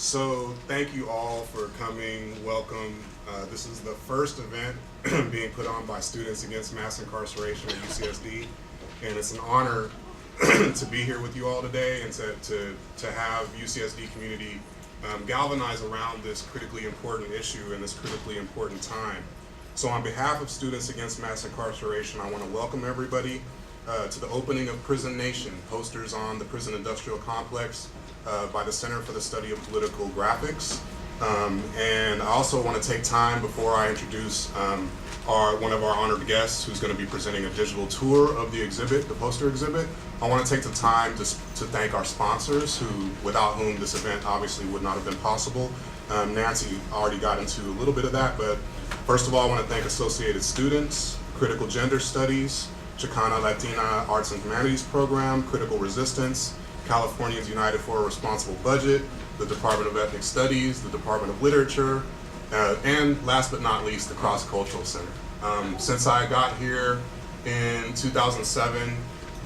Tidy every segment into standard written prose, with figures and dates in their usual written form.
So thank you all for coming. Welcome. This is the first event being put on by Students Against Mass Incarceration at UCSD, and it's an honor to be here with you all today and to have UCSD community galvanize around this critically important issue and this critically important time. So on behalf of Students Against Mass Incarceration, I want to welcome everybody to the opening of Prison Nation, posters on the prison industrial complex by the Center for the Study of Political Graphics. And I also want to take time before I introduce one of our honored guests who's going to be presenting a digital tour of the exhibit, the poster exhibit. I want to take the time to thank our sponsors, without whom this event obviously would not have been possible. Nancy already got into a little bit of that, but first of all, I want to thank Associated Students, Critical Gender Studies, Chicana Latina Arts and Humanities Program, Critical Resistance, Californians United for a Responsible Budget, the Department of Ethnic Studies, the Department of Literature, and last but not least, the Cross Cultural Center. Since I got here in 2007,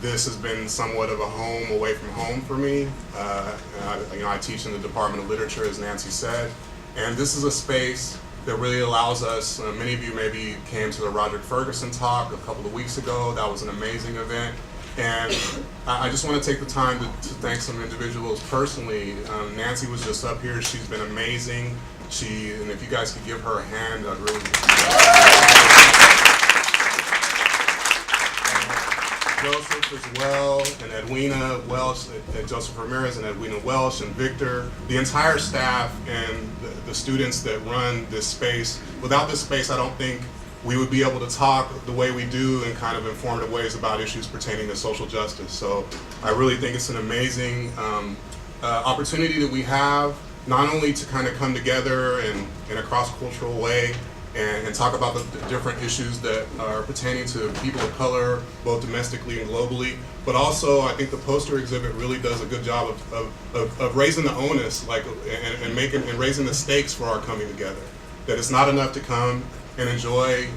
this has been somewhat of a home away from home for me. I teach in the Department of Literature, as Nancy said, and this is a space that really allows us, many of you maybe came to the Roderick Ferguson talk a couple of weeks ago. That was an amazing event. And I just want to take the time to thank some individuals personally. Nancy was just up here. She's been amazing. And if you guys could give her a hand, I'd really Joseph as well, and Edwina Welsh, Joseph Ramirez and Edwina Welsh and Victor, the entire staff and the students that run this space. Without this space, I don't think we would be able to talk the way we do in kind of informative ways about issues pertaining to social justice. So I really think it's an amazing opportunity that we have, not only to kind of come together in a cross-cultural way and talk about the different issues that are pertaining to people of color, both domestically and globally, but also I think the poster exhibit really does a good job of raising the onus, and raising the stakes for our coming together. That it's not enough to come and enjoy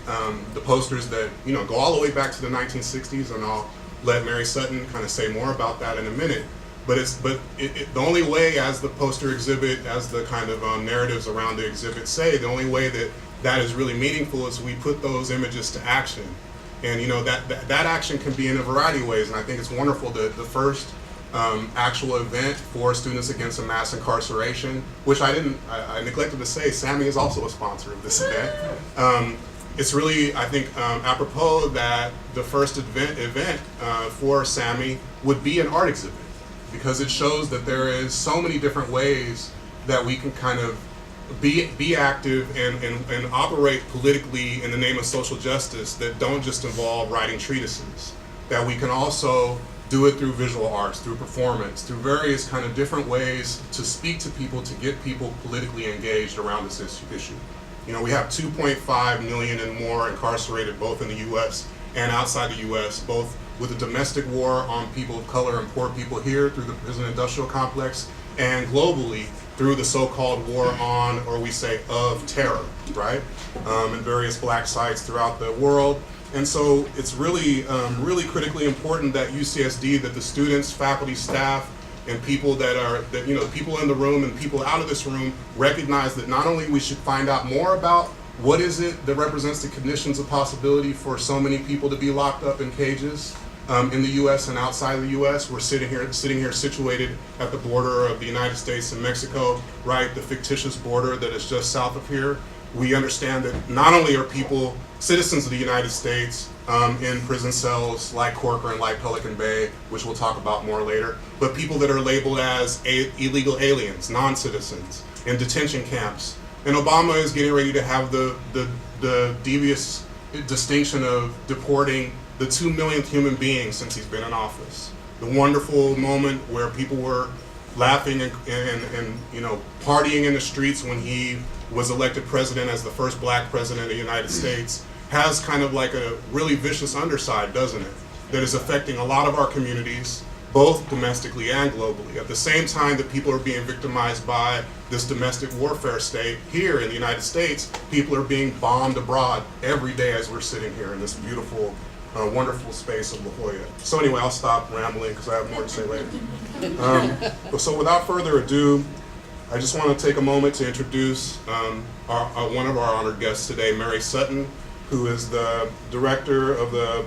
the posters that go all the way back to the 1960s, and I'll let Mary Sutton kind of say more about that in a minute. But the only way, as the poster exhibit, as the kind of narratives around the exhibit say, the only way that is really meaningful is we put those images to action. And that action can be in a variety of ways, and I think it's wonderful that the first actual event for Students Against Mass Incarceration, which I neglected to say, Sammy is also a sponsor of this event. It's really, I think, apropos that the first event for Sammy would be an art exhibit, because it shows that there is so many different ways that we can kind of be active and operate politically in the name of social justice that don't just involve writing treatises, that we can also do it through visual arts, through performance, through various kind of different ways to speak to people, to get people politically engaged around this issue. We have 2.5 million and more incarcerated both in the US and outside the US, both with the domestic war on people of color and poor people here through the prison industrial complex, and globally through the so-called war on, or we say of terror, right? In various black sites throughout the world. And so it's really, really critically important that UCSD, that the students, faculty, staff, and people people in the room and people out of this room recognize that not only we should find out more about what is it that represents the conditions of possibility for so many people to be locked up in cages in the U.S. and outside of the U.S. We're sitting here situated at the border of the United States and Mexico, right? The fictitious border that is just south of here. We understand that not only are people citizens of the United States in prison cells like Corcoran, like Pelican Bay, which we'll talk about more later, but people that are labeled as illegal aliens, non-citizens, in detention camps. And Obama is getting ready to have the devious distinction of deporting the 2 millionth human being since he's been in office. The wonderful moment where people were laughing and partying in the streets when he was elected president as the first black president of the United States has kind of like a really vicious underside, doesn't it? That is affecting a lot of our communities, both domestically and globally. At the same time that people are being victimized by this domestic warfare state here in the United States, people are being bombed abroad every day as we're sitting here in this beautiful, wonderful space of La Jolla. So anyway, I'll stop rambling because I have more to say later. So without further ado, I just want to take a moment to introduce one of our honored guests today, Mary Sutton, who is the director of the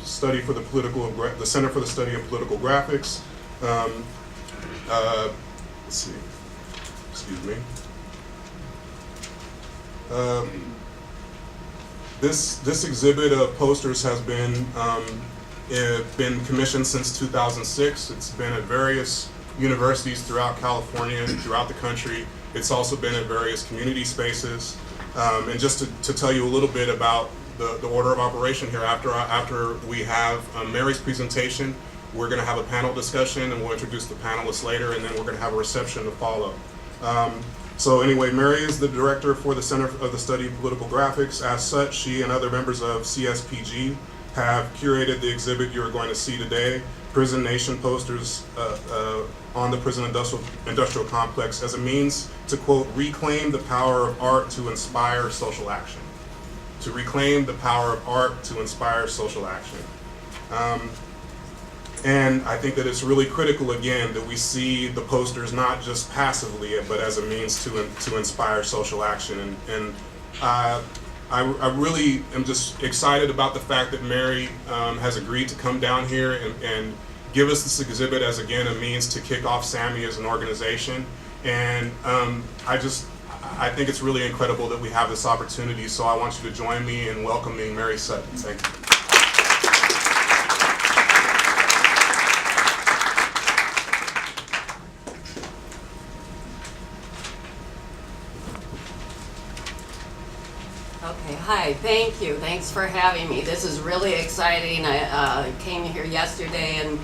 Center for the Study of Political Graphics. Let's see. Excuse me. This exhibit of posters has been commissioned since 2006. It's been at various universities throughout California and throughout the country. It's also been at various community spaces. And just to tell you a little bit about the order of operation here, after we have Mary's presentation, we're going to have a panel discussion, and we'll introduce the panelists later, and then we're going to have a reception to follow. So anyway, Mary is the director for the Center of the Study of Political Graphics. As such, she and other members of CSPG have curated the exhibit you're going to see today, Prison Nation Posters on the Prison Industrial Complex, as a means to, quote, reclaim the power of art to inspire social action. To reclaim the power of art to inspire social action. And I think that it's really critical, again, that we see the posters not just passively, but as a means to inspire social action. And I really am just excited about the fact that Mary has agreed to come down here and give us this exhibit as, again, a means to kick off SAMI as an organization. And I think it's really incredible that we have this opportunity, so I want you to join me in welcoming Mary Sutton. Thank you. Okay, hi, thank you. Thanks for having me. This is really exciting. I came here yesterday and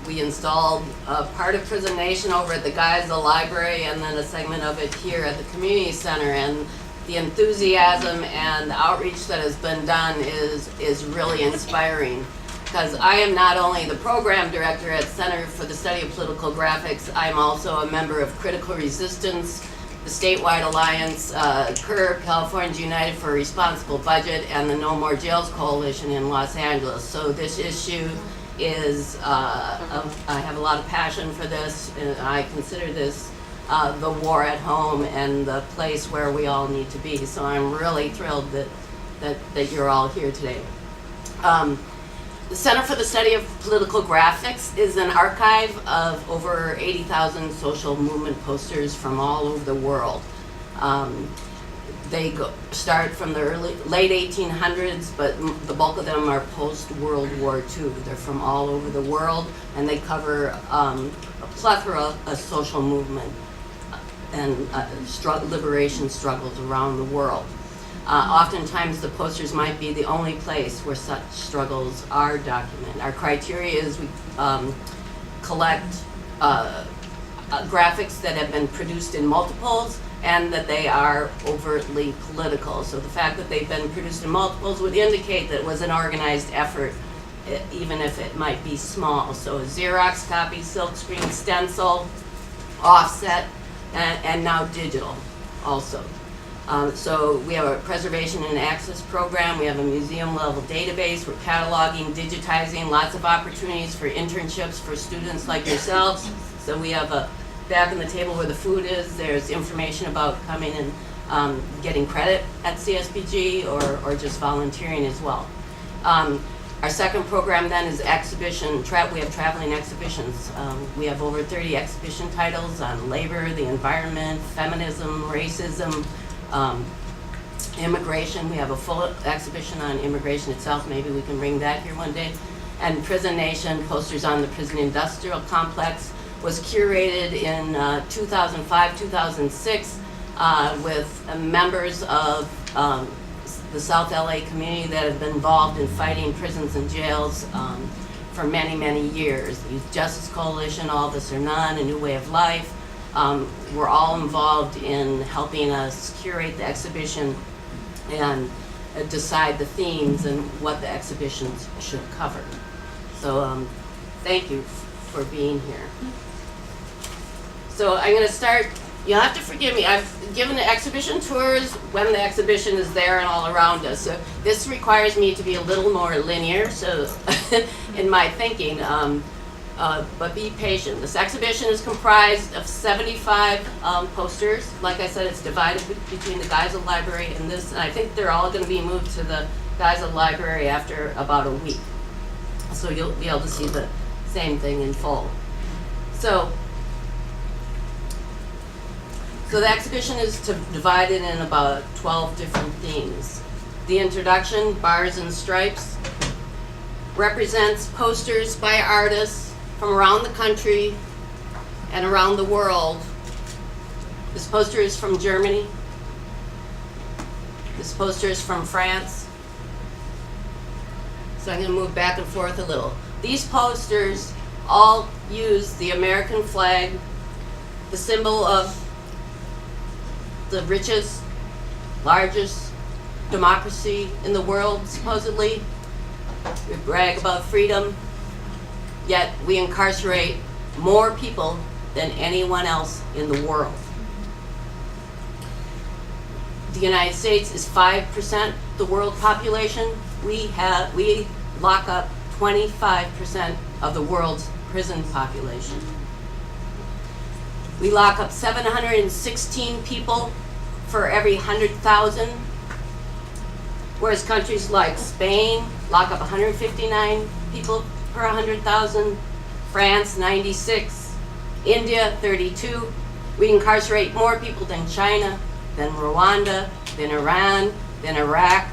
we installed part of Prison Nation over at the Geisel Library and then a segment of it here at the Community Center. And the enthusiasm and outreach that has been done is really inspiring. Because I am not only the program director at Center for the Study of Political Graphics, I'm also a member of Critical Resistance, the statewide alliance, CURB, Californians United for a Responsible Budget, and the No More Jails Coalition in Los Angeles. So this issue is, I have a lot of passion for this, and I consider this the war at home and the place where we all need to be. So I'm really thrilled that you're all here today. The Center for the Study of Political Graphics is an archive of over 80,000 social movement posters from all over the world. They start from the late 1800s, but the bulk of them are post-World War II. They're from all over the world, and they cover a plethora of social movement and liberation struggles around the world. Oftentimes the posters might be the only place where such struggles are documented. Our criteria is we collect graphics that have been produced in multiples and that they are overtly political. So the fact that they've been produced in multiples would indicate that it was an organized effort, even if it might be small. So Xerox copy, silkscreen, stencil, offset, and now digital also. So we have a preservation and access program. We have a museum level database. We're cataloging, digitizing, lots of opportunities for internships for students like yourselves. So we have a back on the table where the food is, there's information about coming and getting credit at CSPG or just volunteering as well. Our second program then is exhibition. We have traveling exhibitions. We have over 30 exhibition titles on labor, the environment, feminism, racism, immigration. We have a full exhibition on immigration itself. Maybe we can bring that here one day. And Prison Nation, posters on the prison industrial complex, was curated in 2005, 2006 with members of the South LA community that have been involved in fighting prisons and jails for many, many years. The Youth Justice Coalition, All of Us or None, A New Way of Life. We're all involved in helping us curate the exhibition and decide the themes and what the exhibitions should cover. So thank you for being here. So I'm going to start. You'll have to forgive me. I've given the exhibition tours when the exhibition is there and all around us. So this requires me to be a little more linear. So in my thinking, but be patient. This exhibition is comprised of 75 posters. Like I said, it's divided between the Geisel Library and this, and I think they're all going to be moved to the Geisel Library after about a week. So you'll be able to see the same thing in full. So the exhibition is divided in about 12 different themes. The introduction, Bars and Stripes, represents posters by artists from around the country and around the world. This poster is from Germany. This poster is from France. So I'm going to move back and forth a little. These posters all use the American flag, the symbol of the richest, largest democracy in the world, supposedly. We brag about freedom, yet we incarcerate more people than anyone else in the world. The United States is 5% the world population. We lock up 25% of the world's prison population. We lock up 716 people for every 100,000, whereas countries like Spain lock up 159 people per 100,000, France 96, India 32. We incarcerate more people than China, than Rwanda, than Iran, than Iraq,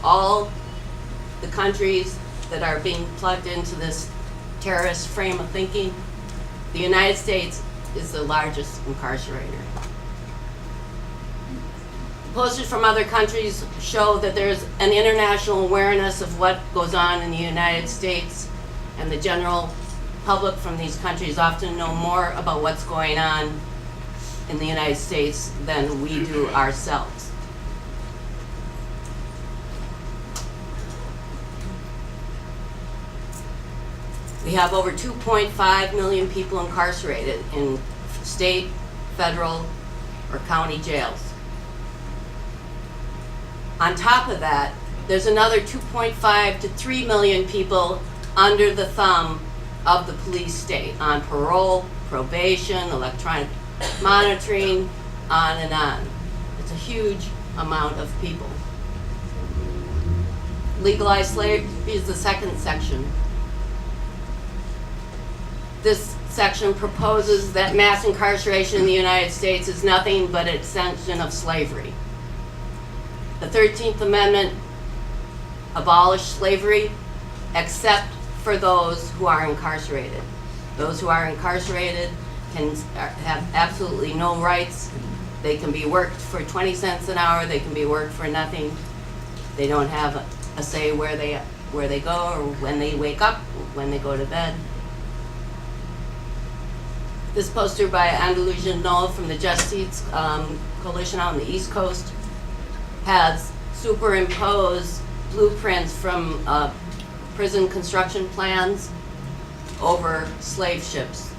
all the countries that are being plugged into this terrorist frame of thinking. The United States is the largest incarcerator. Posters from other countries show that there's an international awareness of what goes on in the United States, and the general public from these countries often know more about what's going on in the United States than we do ourselves. We have over 2.5 million people incarcerated in state, federal, or county jails. On top of that, there's another 2.5 to 3 million people under the thumb of the police state on parole, probation, electronic monitoring, on and on. It's a huge amount of people. Legalized slavery is the second section. This section proposes that mass incarceration in the United States is nothing but an extension of slavery. The 13th Amendment abolished slavery except for those who are incarcerated. Those who are incarcerated can have absolutely no rights. They can be worked for 20 cents an hour, they can be worked for nothing. They don't have a say where they go or when they wake up, when they go to bed. This poster by Andalusian Noel from the Justice Coalition on the East Coast has superimposed blueprints from prison construction plans over slave ships.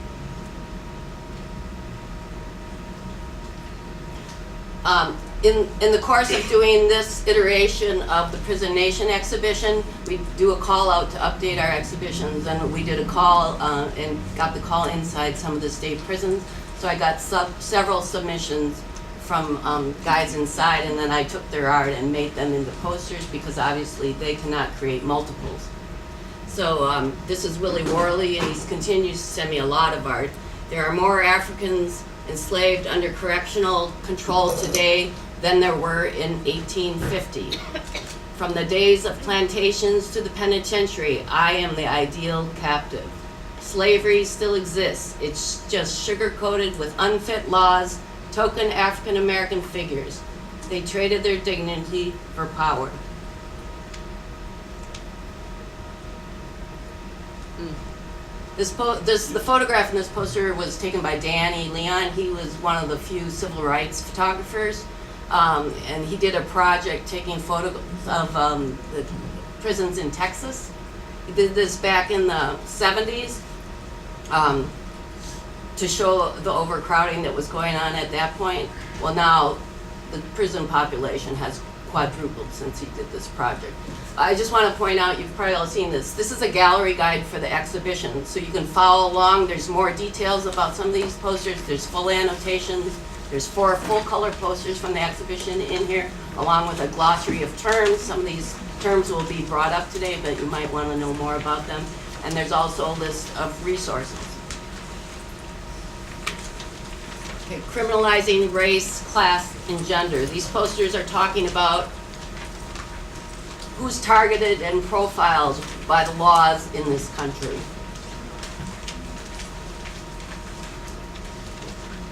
In the course of doing this iteration of the Prison Nation exhibition, we do a call out to update our exhibitions, and we did a call and got the call inside some of the state prisons. So I got several submissions from guys inside, and then I took their art and made them into posters because obviously they cannot create multiples. So this is Willie Worley, and he continues to send me a lot of art. There are more Africans enslaved under correctional control today than there were in 1850. From the days of plantations to the penitentiary, I am the ideal captive. Slavery still exists. It's just sugar-coated with unfit laws, token African American figures. They traded their dignity for power. The photograph in this poster was taken by Danny Leon. He was one of the few civil rights photographers, and he did a project taking photos of the prisons in Texas. He did this back in the 70s to show the overcrowding that was going on at that point. Well, now the prison population has quadrupled since he did this project. I just want to point out, you've probably all seen this. This is a gallery guide for the exhibition, so you can follow along. There's more details about some of these posters. There's full annotations. There's 4 full-color posters from the exhibition in here, along with a glossary of terms. Some of these terms will be brought up today, but you might want to know more about them. And there's also a list of resources. Okay, criminalizing race, class, and gender. These posters are talking about who's targeted and profiled by the laws in this country.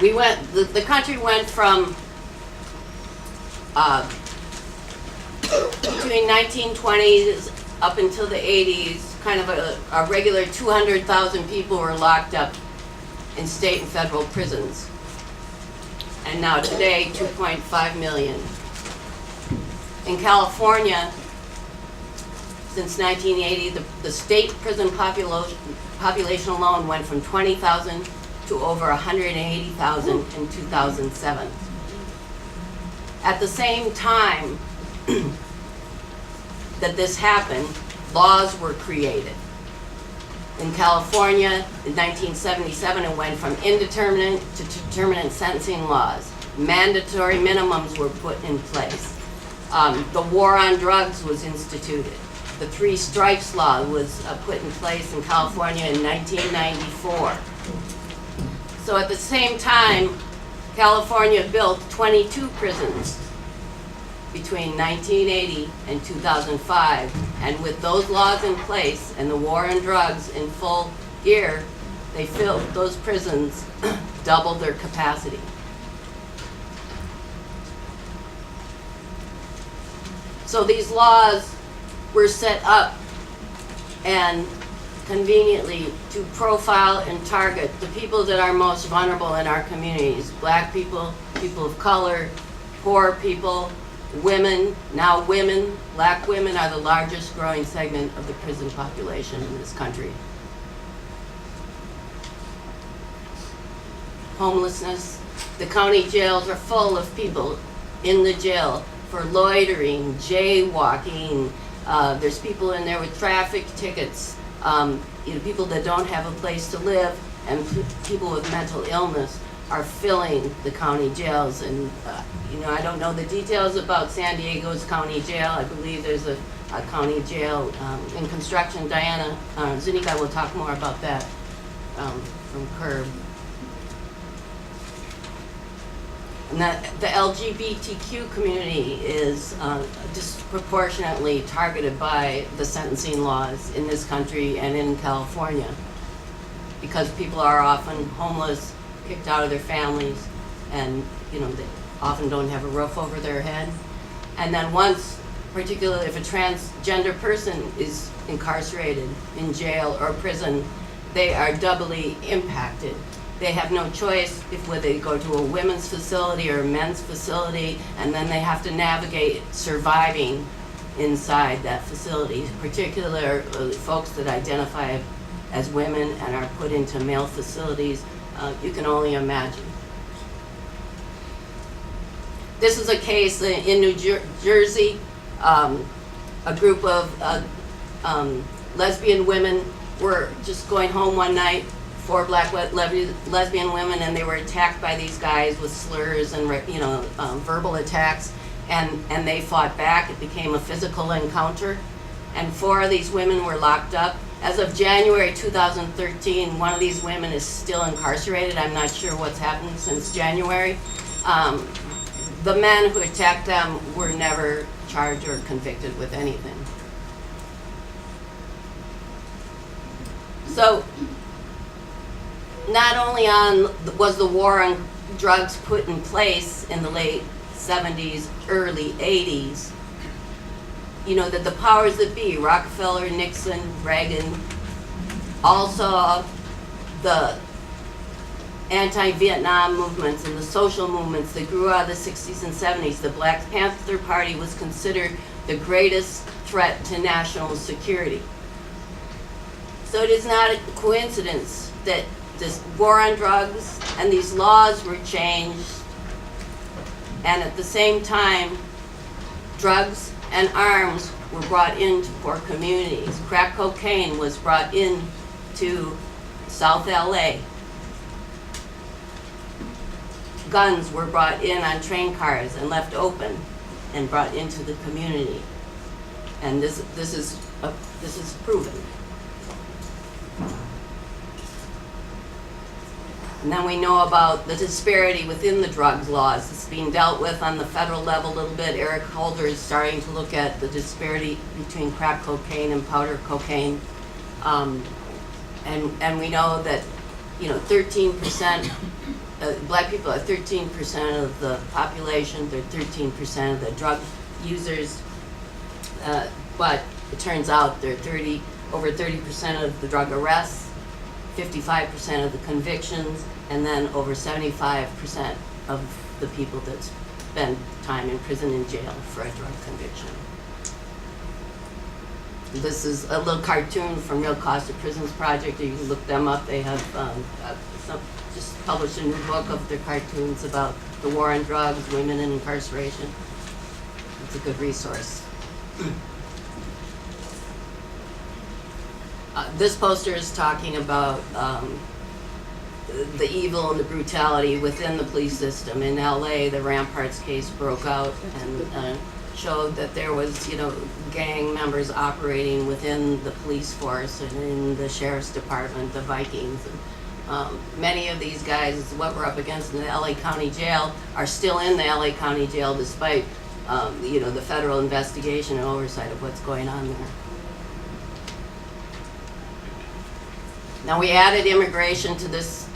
The country went from between 1920s up until the 80s, kind of a regular 200,000 people were locked up in state and federal prisons. And now today, 2.5 million. In California, since 1980, the state prison population alone went from 20,000 to over 180,000 in 2007. At the same time that this happened, laws were created. In California, in 1977, it went from indeterminate to determinate sentencing laws. Mandatory minimums were put in place. The war on drugs was instituted. The 3 strikes law was put in place in California in 1994. So at the same time, California built 22 prisons between 1980 and 2005. And with those laws in place and the war on drugs in full gear, they filled those prisons, doubled their capacity. So these laws were set up and conveniently to profile and target the people that are most vulnerable in our communities. Black people, people of color, poor people, women. Now women, black women are the largest growing segment of the prison population in this country. Homelessness. The county jails are full of people in the jail for loitering, jaywalking. There's people in there with traffic tickets, people that don't have a place to live, and people with mental illness are filling the county jails. And I don't know the details about San Diego's county jail. I believe there's a county jail in construction. Diana Zuniga will talk more about that from CURB. And that the LGBTQ community is disproportionately targeted by the sentencing laws in this country and in California, because people are often homeless, kicked out of their families, and they often don't have a roof over their head. And then once, particularly if a transgender person is incarcerated in jail or prison, they are doubly impacted. They have no choice whether they go to a women's facility or a men's facility, and then they have to navigate surviving inside that facility, particularly folks that identify as women and are put into male facilities. You can only imagine. This is a case in New Jersey. A group of lesbian women were just going home one night, 4 black lesbian women, and they were attacked by these guys with slurs and verbal attacks, and they fought back. It became a physical encounter, and 4 of these women were locked up. As of January 2013, one of these women is still incarcerated. I'm not sure what's happened since January. The men who attacked them were never charged or convicted with anything. So not only was the war on drugs put in place in the late 70s, early 80s, that the powers that be, Rockefeller, Nixon, Reagan, all saw the anti-Vietnam movements and the social movements that grew out of the 60s and 70s. The Black Panther Party was considered the greatest threat to national security. So it is not a coincidence that this war on drugs and these laws were changed, and at the same time, drugs and arms were brought into poor communities. Crack cocaine was brought in to South LA. Guns were brought in on train cars and left open and brought into the community. And this is proven. And then we know about the disparity within the drugs laws. It's being dealt with on the federal level a little bit. Eric Holder is starting to look at the disparity between crack cocaine and powder cocaine. And we know that, 13%, black people are 13% of the population, they're 13% of the drug users, but it turns out they're over 30% of the drug arrests, 55% of the convictions, and then over 75% of the people that spend time in prison and jail for a drug conviction. This is a little cartoon from Real Cost of Prisons Project. You can look them up. They have just published a new book of their cartoons about the war on drugs, women in incarceration. It's a good resource. This poster is talking about the evil and the brutality within the police system. In LA, the Ramparts case broke out and showed that there was, gang members operating within the police force and in the sheriff's department, the Vikings. Many of these guys, what we're up against in the LA County Jail, are still in the LA County Jail despite, the federal investigation and oversight of what's going on there. Now, we added immigration to this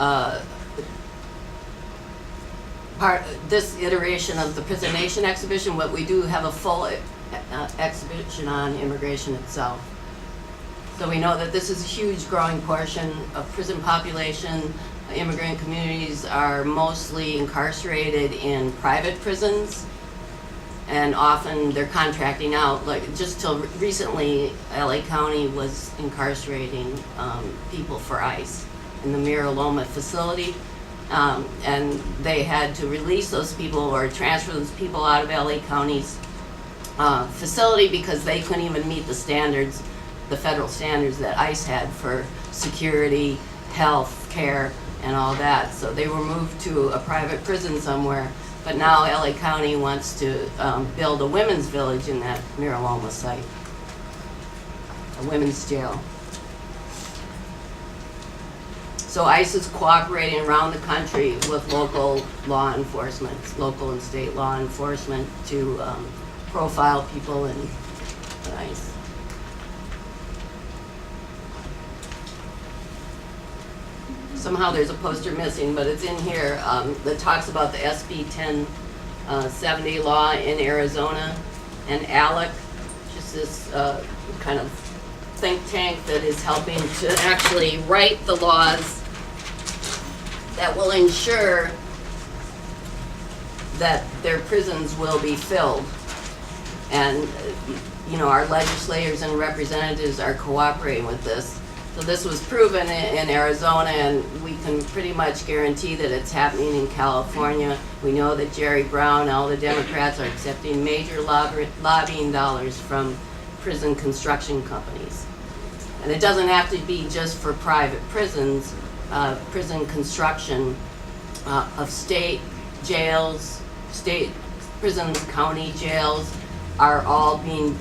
this iteration of the Prison Nation exhibition, but we do have a full exhibition on immigration itself. So we know that this is a huge growing portion of prison population. Immigrant communities are mostly incarcerated in private prisons, and often they're contracting out. Like just till recently, LA County was incarcerating people for ICE in the Mira Loma facility. And they had to release those people or transfer those people out of LA County's facility because they couldn't even meet the standards, the federal standards that ICE had for security, health, care, and all that. So they were moved to a private prison somewhere. But now LA County wants to build a women's village in that Mira Loma site, a women's jail. So ICE is cooperating around the country with local law enforcement, local and state law enforcement to profile people in ICE. Somehow there's a poster missing, but it's in here that talks about the SB 1070 law in Arizona, and ALEC, just this kind of think tank that is helping to actually write the laws that will ensure that their prisons will be filled. And, our legislators and representatives are cooperating with this. So this was proven in Arizona, and we can pretty much guarantee that it's happening in California. We know that Jerry Brown and all the Democrats are accepting major lobbying dollars from prison construction companies. And it doesn't have to be just for private prisons. Prison construction of state jails, state prisons, county jails are all being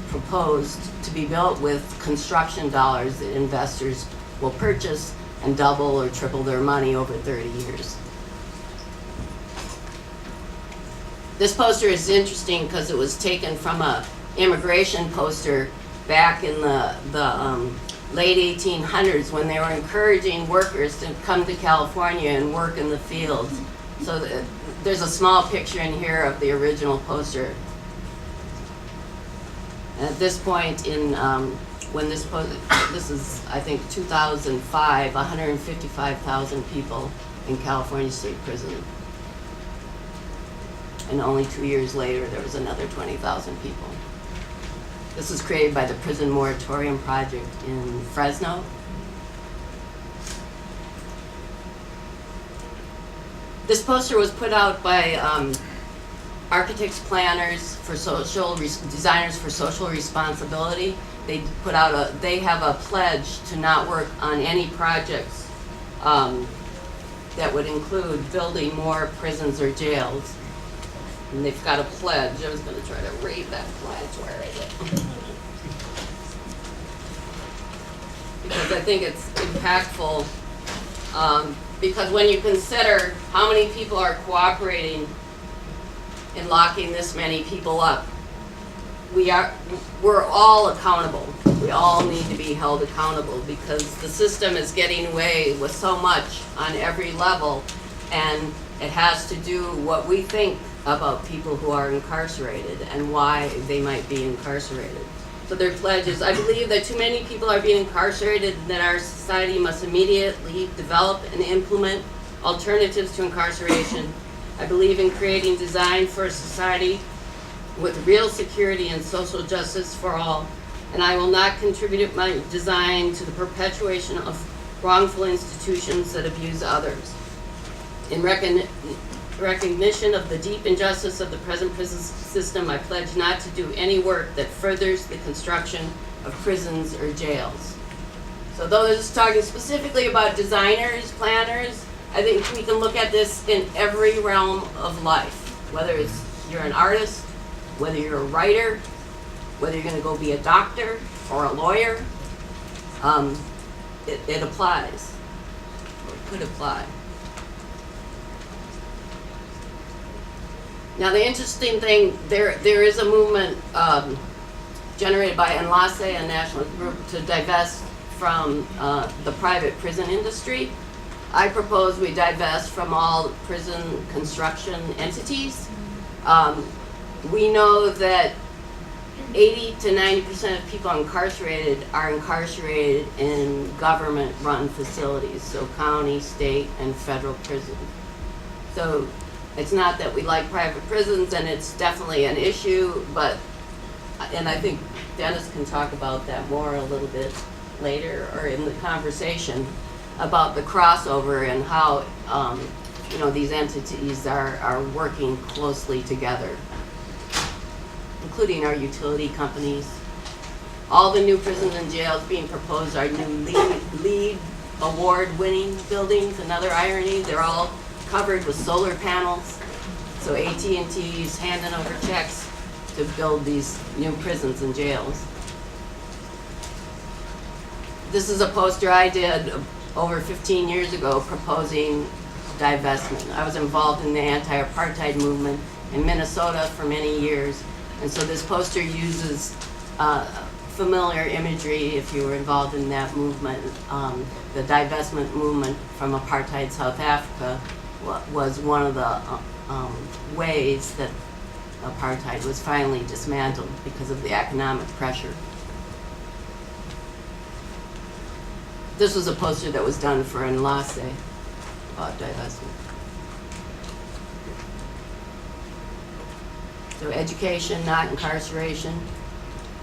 proposed to be built with construction dollars that investors will purchase and double or triple their money over 30 years. This poster is interesting because it was taken from a immigration poster back in the late 1800s when they were encouraging workers to come to California and work in the fields. So there's a small picture in here of the original poster. And at this point in, when this is, I think, 2005, 155,000 people in California State Prison. And only 2 years later, there was another 20,000 people. This was created by the Prison Moratorium Project in Fresno. This poster was put out by architects, planners for designers for social responsibility. They they have a pledge to not work on any projects that would include building more prisons or jails. And they've got a pledge. I was going to try to read that pledge. Where is it? Because I think it's impactful. Because when you consider how many people are cooperating in locking this many people up, we're all accountable. We all need to be held accountable because the system is getting away with so much on every level, and it has to do what we think about people who are incarcerated and why they might be incarcerated. So their pledge is, I believe that too many people are being incarcerated and that our society must immediately develop and implement alternatives to incarceration. I believe in creating design for a society with real security and social justice for all, and I will not contribute my design to the perpetuation of wrongful institutions that abuse others. In recognition of the deep injustice of the present prison system, I pledge not to do any work that furthers the construction of prisons or jails. So though this is talking specifically about designers, planners, I think we can look at this in every realm of life, whether it's you're an artist, whether you're a writer, whether you're gonna go be a doctor or a lawyer, it applies, or it could apply. Now the interesting thing, there is a movement generated by Enlace, a national group, to divest from the private prison industry. I propose we divest from all prison construction entities. We know that 80 to 90% of people incarcerated are incarcerated in government-run facilities, so county, state, and federal prisons. So it's not that we like private prisons, and it's definitely an issue, and I think Dennis can talk about that more a little bit later or in the conversation about the crossover and how these entities are working closely together, including our utility companies. All the new prisons and jails being proposed are new LEED award-winning buildings. Another irony, they're all covered with solar panels. So AT&T's handing over checks to build these new prisons and jails. This is a poster I did over 15 years ago proposing divestment. I was involved in the anti-apartheid movement in Minnesota for many years. And so this poster uses familiar imagery if you were involved in that movement. The divestment movement from apartheid South Africa was one of the ways that apartheid was finally dismantled because of the economic pressure. This was a poster that was done for Enlace about divestment. So education, not incarceration.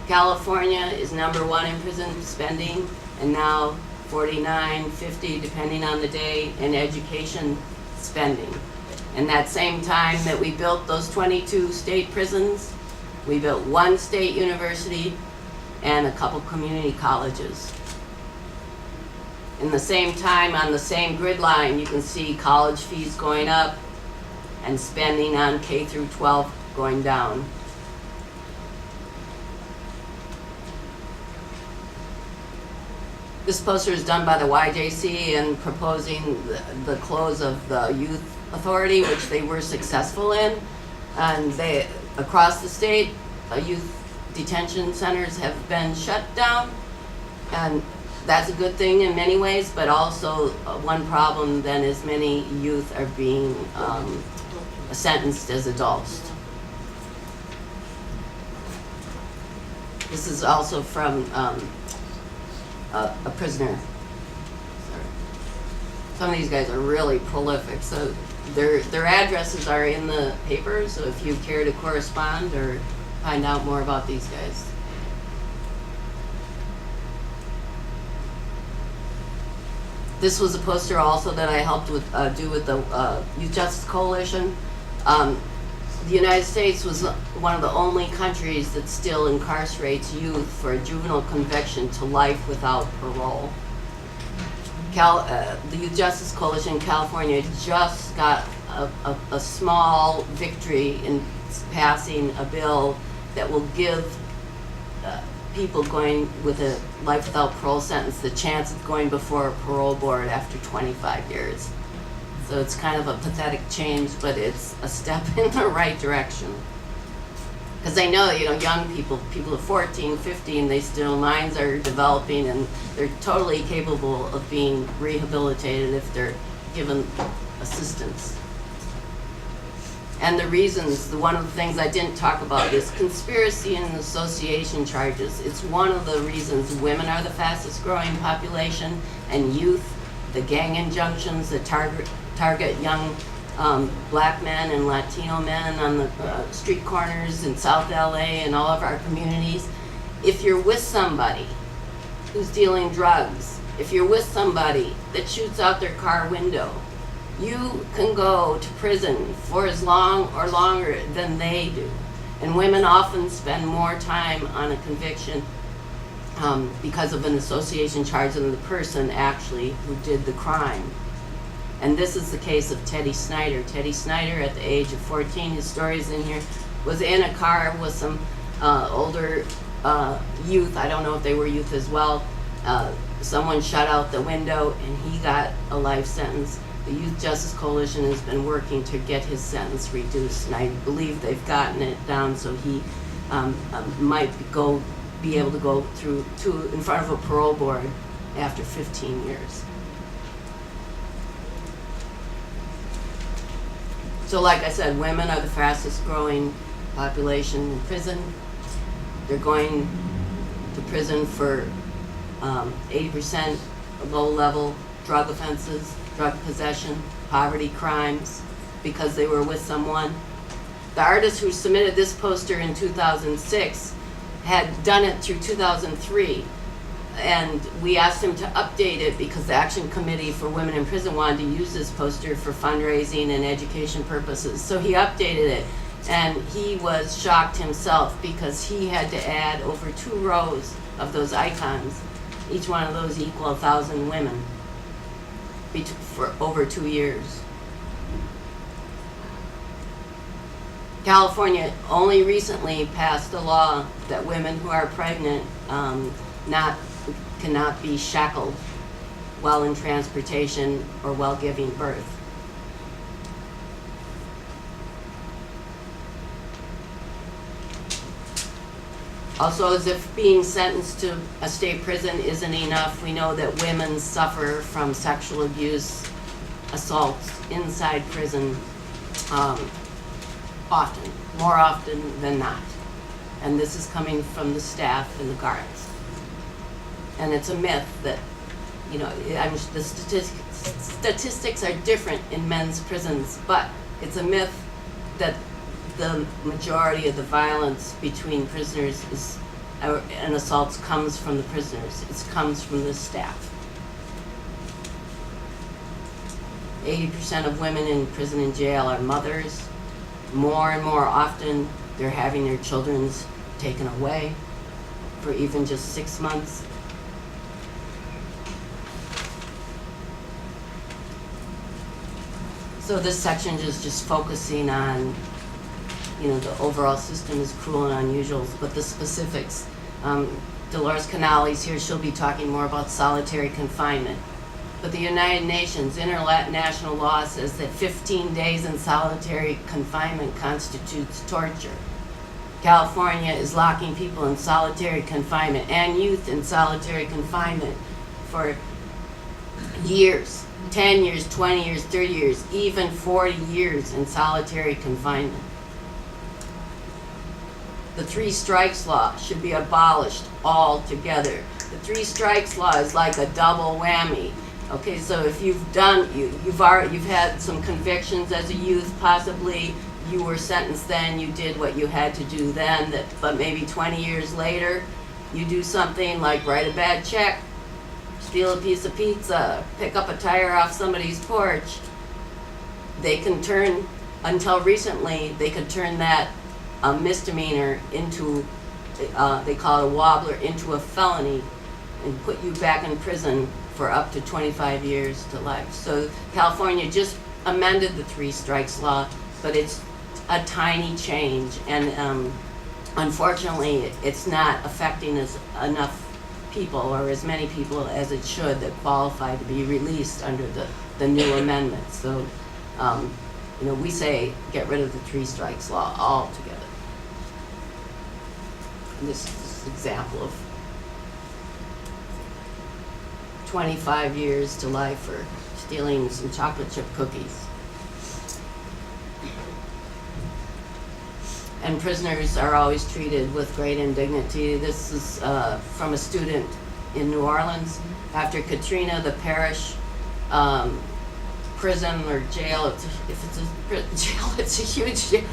California is #1 in prison spending, and now 49, 50, depending on the day, in education spending. And that same time that we built those 22 state prisons, we built 1 state university and a couple community colleges. In the same time, on the same grid line, you can see college fees going up and spending on K through 12 going down. This poster is done by the YJC and proposing the close of the youth authority, which they were successful in. And they, across the state, youth detention centers have been shut down. And that's a good thing in many ways, but also one problem then is many youth are being sentenced as adults. This is also from a prisoner. Sorry. Some of these guys are really prolific, so their addresses are in the paper, so if you care to correspond or find out more about these guys. This was a poster also that I helped with do with the Youth Justice Coalition. the United States was one of the only countries that still incarcerates youth for a juvenile conviction to life without parole. The Youth Justice Coalition in California just got a small victory in passing a bill that will give people going with a life without parole sentence the chance of going before a parole board after 25 years. So it's kind of a pathetic change, but it's a step in the right direction. Because they know, young people of 14, 15, they still, minds are developing and they're totally capable of being rehabilitated if they're given assistance. And the reasons, one of the things I didn't talk about is conspiracy and association charges. It's one of the reasons women are the fastest growing population, and youth, the gang injunctions that target young black men and Latino men on the street corners in South LA and all of our communities. If you're with somebody who's dealing drugs, if you're with somebody that shoots out their car window, you can go to prison for as long or longer than they do. And women often spend more time on a conviction because of an association charge than the person actually who did the crime. And this is the case of Teddy Snyder. Teddy Snyder, at the age of 14, his story is in here, was in a car with some older youth. I don't know if they were youth as well. Someone shut out the window and he got a life sentence. The Youth Justice Coalition has been working to get his sentence reduced, and I believe they've gotten it down so he might be able to go in front of a parole board after 15 years. So like I said, women are the fastest growing population in prison. They're going to prison for 80% low-level drug offenses, drug possession, poverty crimes, because they were with someone. The artist who submitted this poster in 2006 had done it through 2003, and we asked him to update it because the Action Committee for Women in Prison wanted to use this poster for fundraising and education purposes. So he updated it, and he was shocked himself because he had to add over 2 rows of those icons. Each one of those equal 1,000 women for over 2 years. California only recently passed a law that women who are pregnant cannot be shackled while in transportation or while giving birth. Also, as if being sentenced to a state prison isn't enough, we know that women suffer from sexual abuse, assaults inside prison often, more often than not. And this is coming from the staff and the guards. And it's a myth that, the statistics are different in men's prisons, but it's a myth that the majority of the violence between prisoners and assaults comes from the prisoners. It comes from the staff. 80% of women in prison and jail are mothers. More and more often, they're having their children taken away for even just 6 months. So this section is just focusing on the overall system is cruel and unusual, but the specifics. Dolores Canales here, she'll be talking more about solitary confinement. But the United Nations international law says that 15 days in solitary confinement constitutes torture. California is locking people in solitary confinement and youth in solitary confinement for years, 10 years, 20 years, 30 years, even 40 years in solitary confinement. The 3 strikes law should be abolished altogether. The 3 strikes law is like a double whammy. Okay, so if you've had some convictions as a youth, possibly you were sentenced then, you did what you had to do then, but maybe 20 years later, you do something like write a bad check, steal a piece of pizza, pick up a tire off somebody's porch, they can turn until recently, they could turn that misdemeanor into, they call it a wobbler, into a felony and put you back in prison for up to 25 years to life. So California just amended the 3 strikes law, but it's a tiny change, and unfortunately, it's not affecting enough people, or as many people as it should, that qualify to be released under the new amendment. So, you know, we say get rid of the 3 strikes law altogether. And this is an example of 25 years to life for stealing some chocolate chip cookies. And prisoners are always treated with great indignity. This is from a student in New Orleans. After Katrina, the parish prison or jail, if it's a jail, it's a huge jail.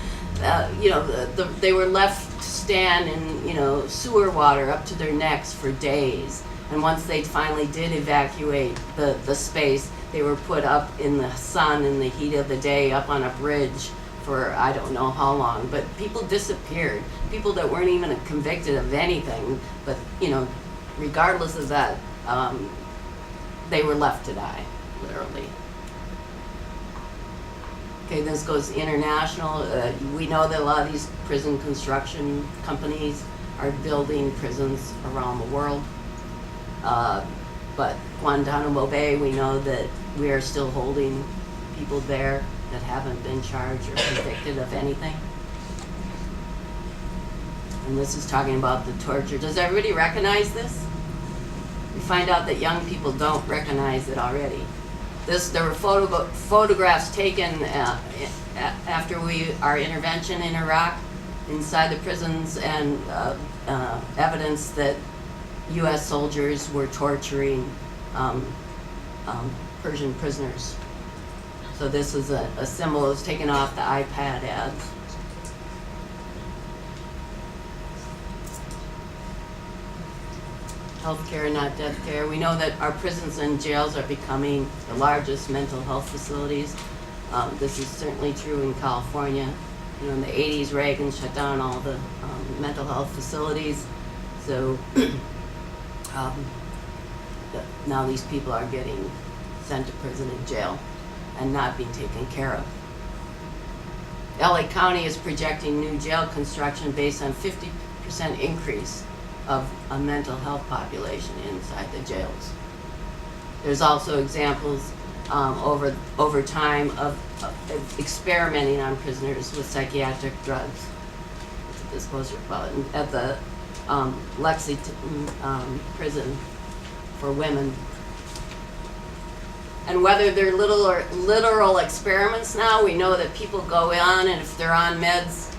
You know, they were left to stand in, you know, sewer water up to their necks for days. And once they finally did evacuate the space, they were put up in the sun in the heat of the day up on a bridge for I don't know how long, but people disappeared. People that weren't even convicted of anything, but you know, regardless of that, they were left to die, literally. Okay, this goes international. We know that a lot of these prison construction companies are building prisons around the world. But Guantanamo Bay, we know that we are still holding people there that haven't been charged or convicted of anything. And this is talking about the torture. Does everybody recognize this? We find out that young people don't recognize it already. There were photographs taken after our intervention in Iraq inside the prisons, and evidence that U.S. soldiers were torturing Persian prisoners. So this is a symbol that was taken off the iPad ads. Healthcare, not death care. We know that our prisons and jails are becoming the largest mental health facilities. This is certainly true in California. You know, in the 80s, Reagan shut down all the mental health facilities. So now these people are getting sent to prison and jail and not being taken care of. LA County is projecting new jail construction based on 50% increase of a mental health population inside the jails. There's also examples over time of experimenting on prisoners with psychiatric drugs. This was at the Lexington prison for women. And whether they're little or literal experiments now, we know that people go on, and if they're on meds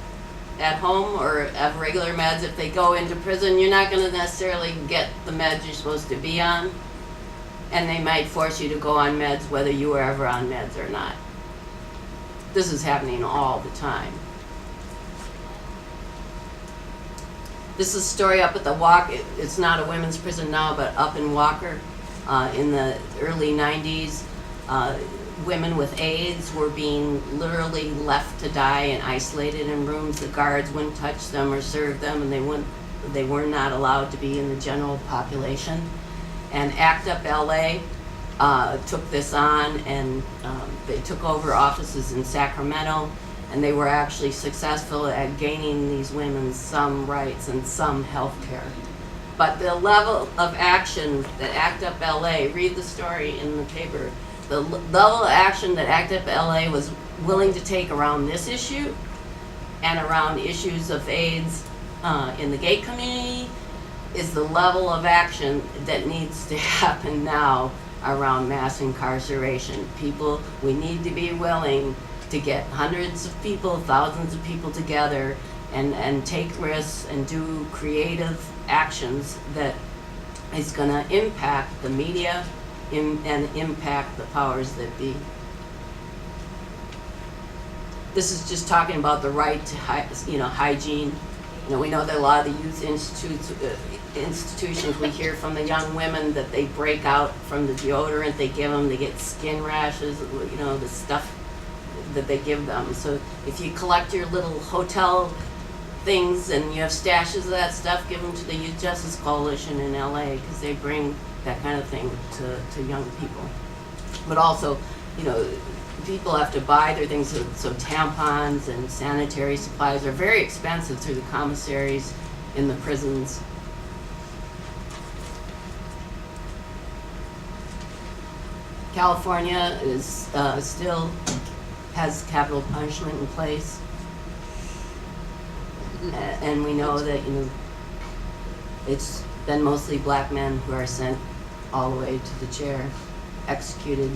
at home or have regular meds, if they go into prison, you're not going to necessarily get the meds you're supposed to be on. And they might force you to go on meds whether you were ever on meds or not. This is happening all the time. This is a story up at the Walk. It's not a women's prison now, but up in Walker in the early 90s, women with AIDS were being literally left to die and isolated in rooms. The guards wouldn't touch them or serve them, and they were not allowed to be in the general population. And ACT UP LA took this on, and they took over offices in Sacramento, and they were actually successful at gaining these women some rights and some health care. But the level of action that ACT UP LA, read the story in the paper, the level of action that ACT UP LA was willing to take around this issue and around issues of AIDS in the gay community is the level of action that needs to happen now around mass incarceration. People, we need to be willing to get hundreds of people, thousands of people together and take risks and do creative actions that is going to impact the media and impact the powers that be. This is just talking about the right to hygiene. You know, we know that a lot of the youth institutions, we hear from the young women that they break out from the deodorant they give them, they get skin rashes, you know, the stuff that they give them. So if you collect your little hotel things and you have stashes of that stuff, give them to the Youth Justice Coalition in LA, because they bring that kind of thing to young people. But also, you know, people have to buy their things, so tampons and sanitary supplies are very expensive through the commissaries in the prisons. California is still has capital punishment in place, and we know that, you know, it's been mostly black men who are sent all the way to the chair, executed.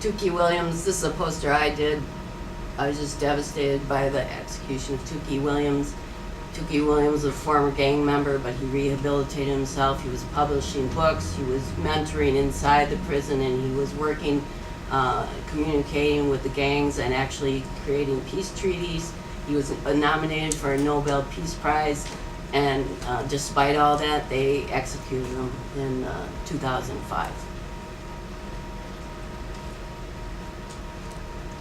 Tukey Williams, this is a poster I did. I was just devastated by the execution of Tukey Williams. Tukey Williams was a former gang member, but he rehabilitated himself. He was publishing books, he was mentoring inside the prison, and he was working, communicating with the gangs and actually creating peace treaties. He was nominated for a Nobel Peace Prize, and despite all that, they executed him in 2005.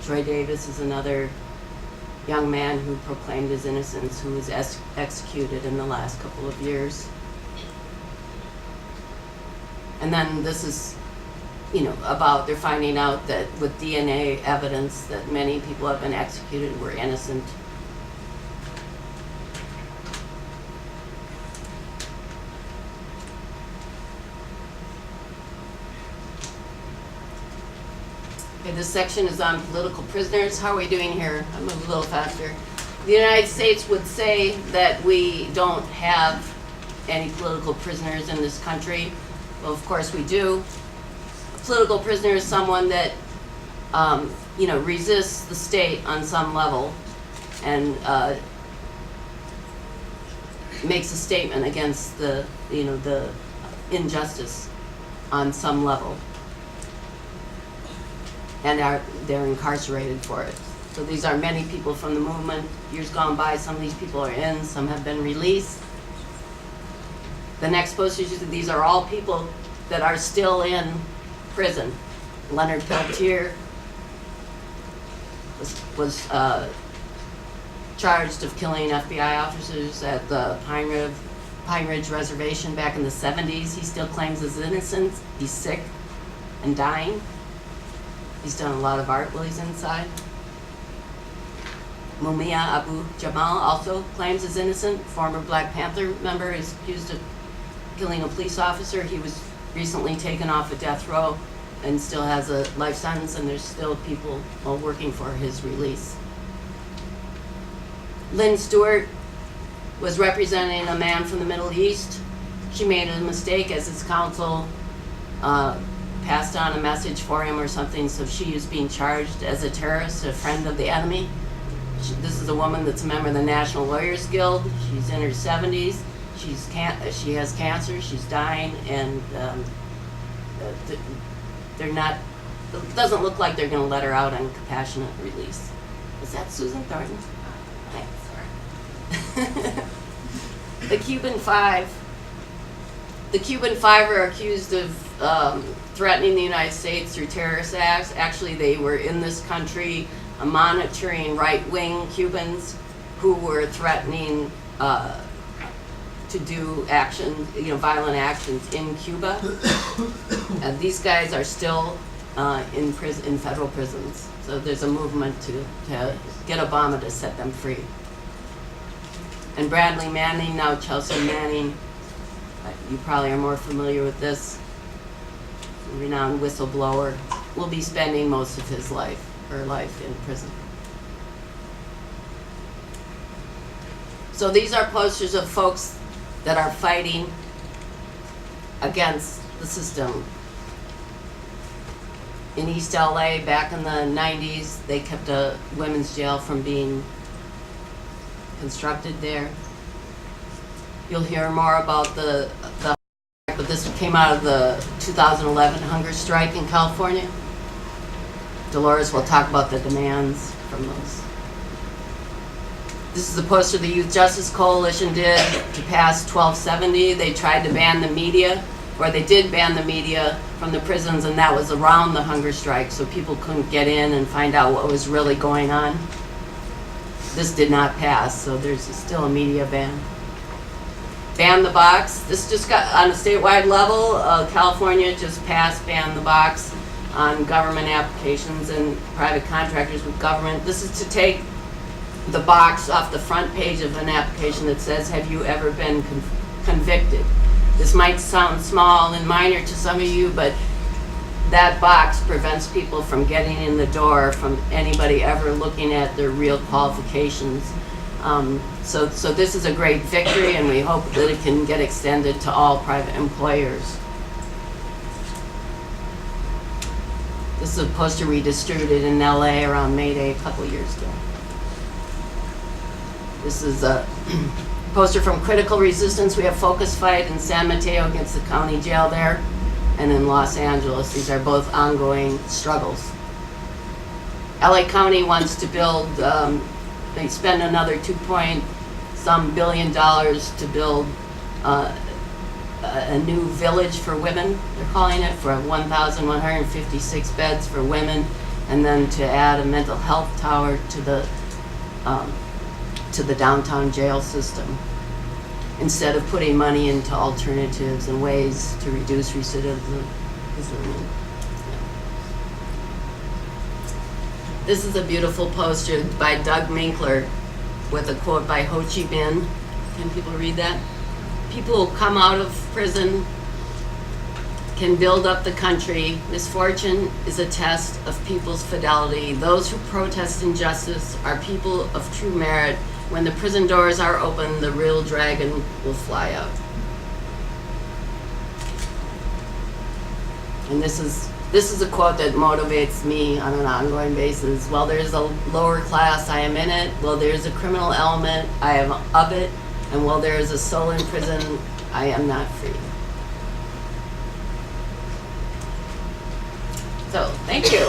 Troy Davis is another young man who proclaimed his innocence, who was executed in the last couple of years. And then this is, you know, about, they're finding out that with DNA evidence that many people have been executed were innocent. Okay, this section is on political prisoners. How are we doing here? I'll move a little faster. The United States would say that we don't have any political prisoners in this country. Well, of course we do. A political prisoner is someone that, you know, resists the state on some level and makes a statement against the, you know, the injustice on some level. And they're incarcerated for it. So these are many people from the movement. Years gone by, some of these people are in, some have been released. The next posters, these are all people that are still in prison. Leonard Peltier was charged of killing FBI officers at the Pine Ridge Reservation back in the 70s. He still claims his innocence. He's sick and dying. He's done a lot of art while he's inside. Mumia Abu Jamal also claims he's innocent. Former Black Panther member is accused of killing a police officer. He was recently taken off a death row and still has a life sentence, and there's still people working for his release. Lynn Stewart was representing a man from the Middle East. She made a mistake as his counsel, passed on a message for him or something, so she is being charged as a terrorist, a friend of the enemy. This is a woman that's a member of the National Lawyers Guild. She's in her 70s. She has cancer. She's dying, and they're not. It doesn't look like they're going to let her out on compassionate release. Is that Susan Thornton? Hi, sorry. The Cuban Five. The Cuban Five are accused of threatening the United States through terrorist acts. Actually, they were in this country monitoring right-wing Cubans who were threatening to do action, you know, violent actions in Cuba. And these guys are still in federal prisons. So there's a movement to get Obama to set them free. And Bradley Manning, now Chelsea Manning, you probably are more familiar with this, renowned whistleblower, will be spending most of his life, her life, in prison. So these are posters of folks that are fighting against the system. In East LA, back in the 90s, they kept a women's jail from being constructed there. You'll hear more about but this came out of the 2011 hunger strike in California. Dolores will talk about the demands from those. This is the poster the Youth Justice Coalition did to pass 1270. They tried to ban the media or they did ban the media from the prisons, and that was around the hunger strike, so people couldn't get in and find out what was really going on. This did not pass, so there's still a media ban. Ban the box. This just got on a statewide level. California just passed ban the box on government applications and private contractors with government. This is to take the box off the front page of an application that says, have you ever been convicted? This might sound small and minor to some of you, but that box prevents people from getting in the door, from anybody ever looking at their real qualifications. So this is a great victory, and we hope that it can get extended to all private employers. This is a poster we distributed in LA around May Day a couple years ago. This is a poster from Critical Resistance. We have Focus Fight in San Mateo against the county jail there, and in Los Angeles. These are both ongoing struggles. LA County wants to build, they spend another $2 billion to build a new village for women, they're calling it, for 1,156 beds for women, and then to add a mental health tower to the downtown jail system, instead of putting money into alternatives and ways to reduce recidivism. This is a beautiful poster by Doug Minkler with a quote by Ho Chi Minh. Can people read that? People who come out of prison can build up the country. Misfortune is a test of people's fidelity. Those who protest injustice are people of true merit. When the prison doors are open, the real dragon will fly out. And this is a quote that motivates me on an ongoing basis. While there's a lower class, I am in it. While there's a criminal element, I am of it. And while there is a soul in prison, I am not free. So, thank you.